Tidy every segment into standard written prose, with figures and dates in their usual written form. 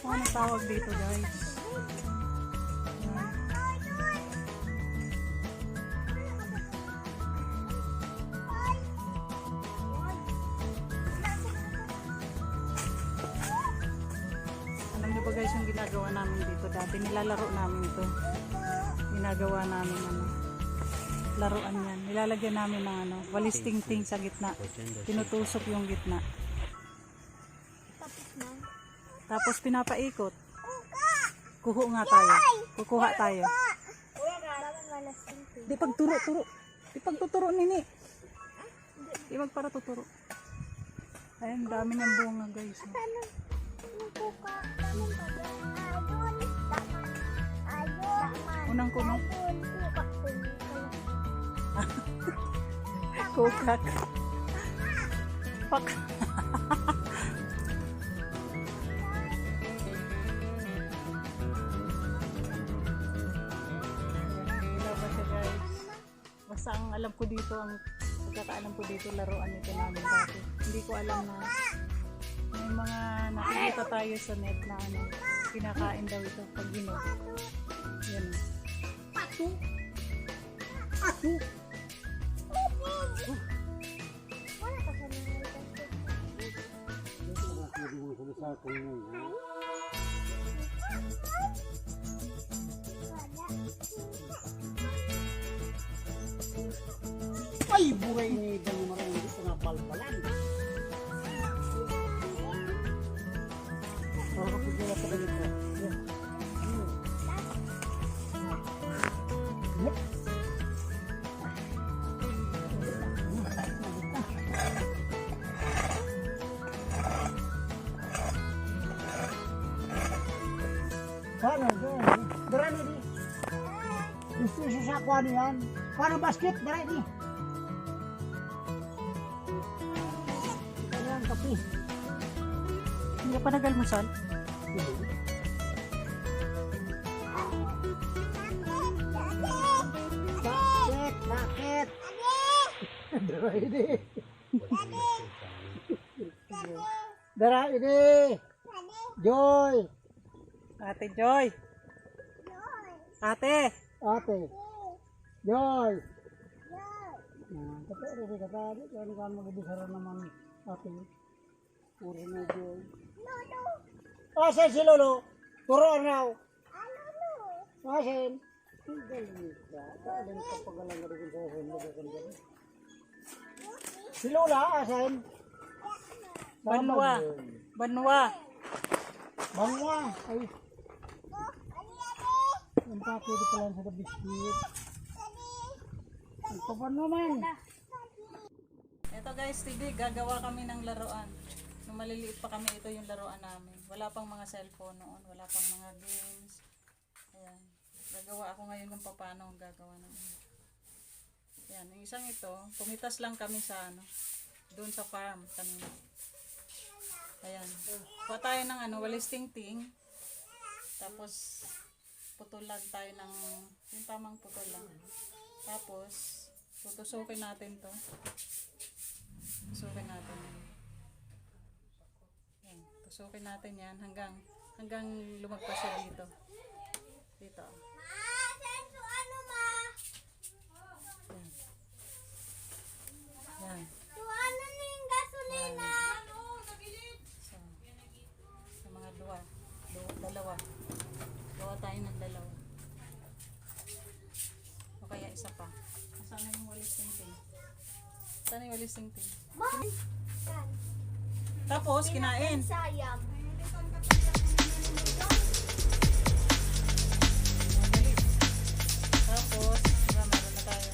Ano tawag dito, guys? Alam niyo ba guys yung ginagawa namin dito dati? Nilalaro namin ito. Ginagawa namin laruan yan. Nilalagyan namin ng walis ting-ting sa gitna. Tinutusok yung gitna. Tapos pinapaikot. Kuho nga tayo. Kukuha tayo. Di pagturo-turo. Di pagtuturo nini. Di magpara tuturo. Ayun, dami ng bunga guys. Unang kuno. Kukak. Pak. Basta ang alam ko dito, ang pagkakaalam ko dito, laruan ito namin dati. Hindi ko alam na may mga nakikita tayo sa net na kinakain daw ito pag ginot. Yan. Ato! Ato! Wala ka sa mga ito. Ay, buhay ni Dali Marang dito na palpalan. Ako pagkala sa ganito. Paano? Darani di. Gusto siya sa kuwan yan. Paano basket? Darani. Kape. Hindi ka pa nag-almusal? Bakit? Bakit? Dara ini. Dara ini. Joy. Ate Joy. Ate. Ate. Joy. Nah, tapi ada kata kalau kamu kebesaran naman ate. Puro na Joy. Lolo. Asan si Lolo? Turo raw. Lolo. Asan? Si Lola asan? Banwa. Banwa. Banwa. Ay. Ang pako di pala sa biskuit. Ang kapan naman. Ito guys, Tibig, gagawa kami ng laruan. Nung maliliit pa kami, ito yung laruan namin. Wala pang mga cellphone noon, wala pang mga games. Ayan. Gagawa ako ngayon kung paano ang gagawa namin. Ayan, yung isang ito, pumitas lang kami sa doon sa farm kanina. Ayan. Kuha tayo ng walis ting-ting. Tapos, putulan tayo ng, yung tamang putulan. Tapos, tutusukin natin to. Tusukin natin yan. Yan. Tusukin natin yan hanggang lumagpas siya dito. Dito. Yan. Yan. So, sa mga dalawa. Gawa tayo ng dalawa. O kaya isa pa. Saan na yung walis ting-ting? Saan yung tanggal yung stingting. Tapos, kinain. Sayang. Madali. Tapos, diba, meron na tayo.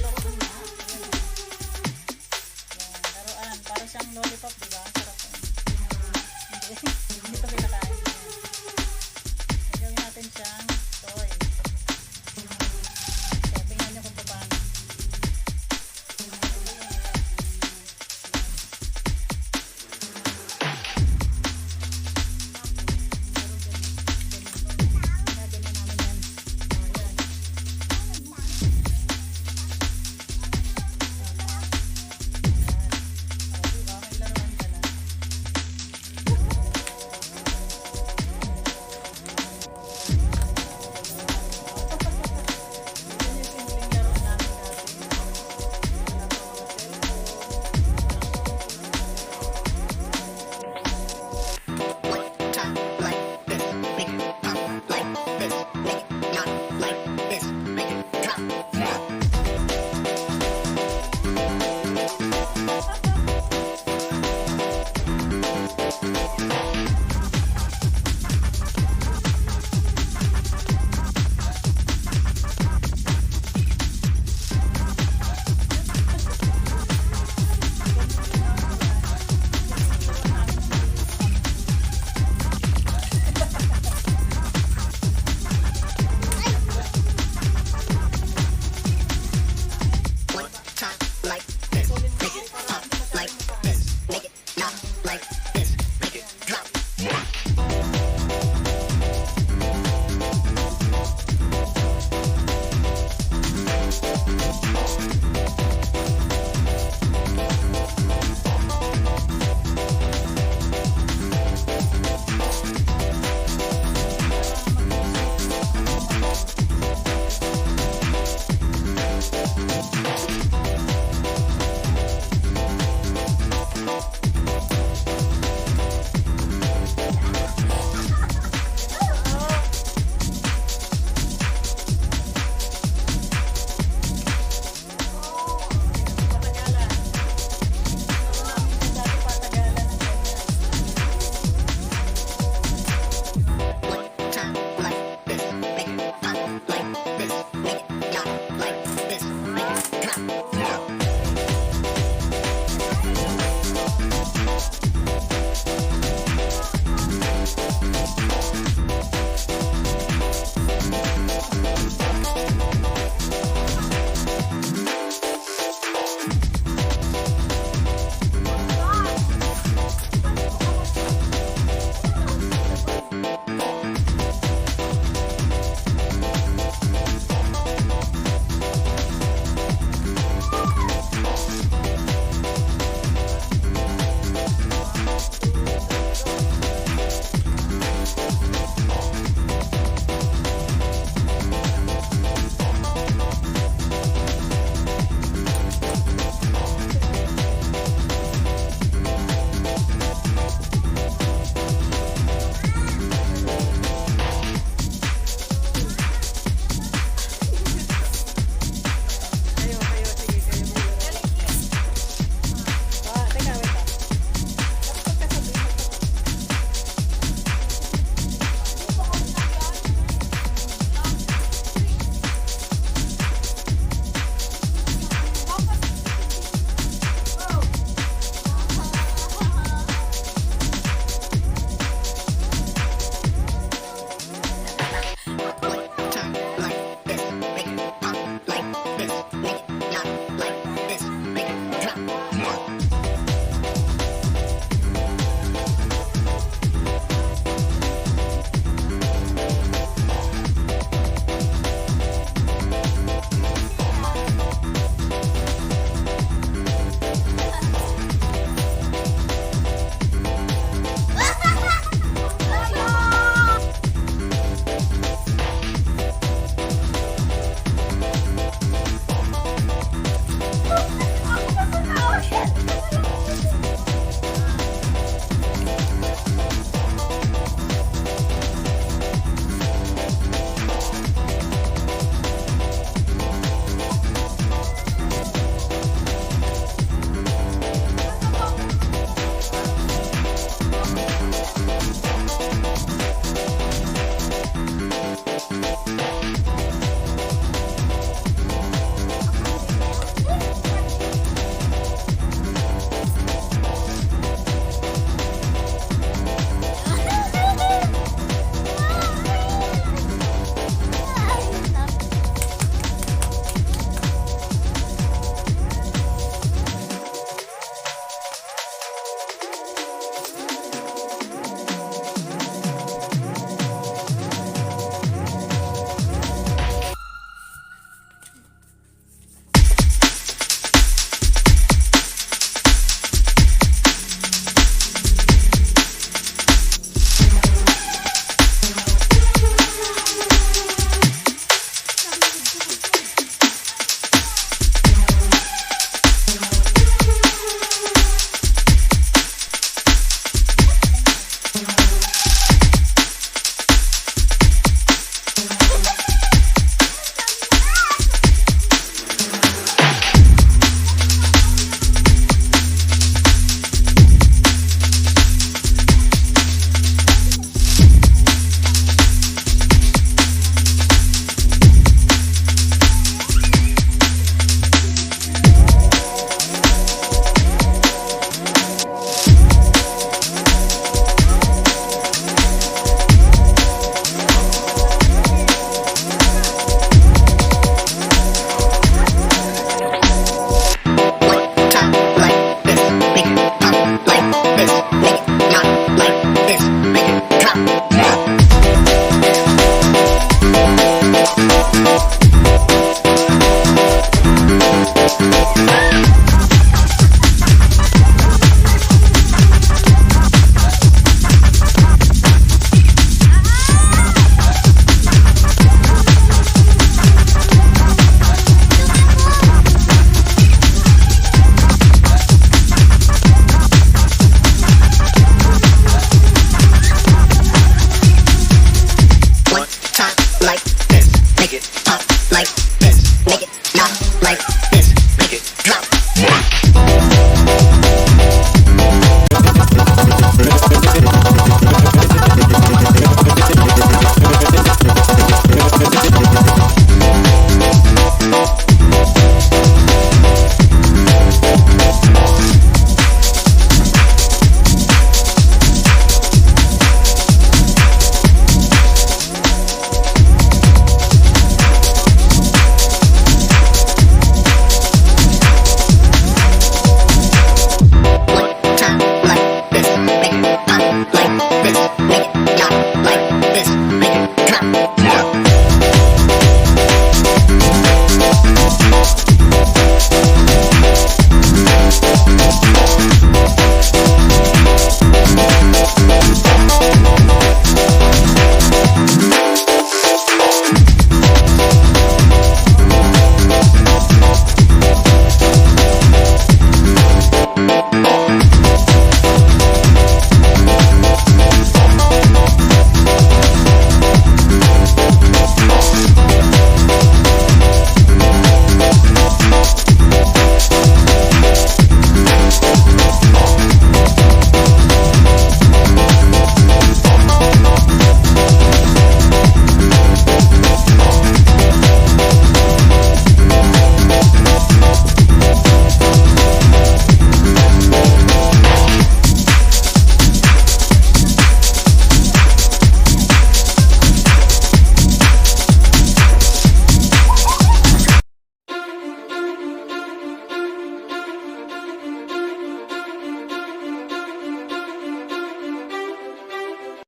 Laruan na. Ayan. Ayan, laruan. Para siyang lollipop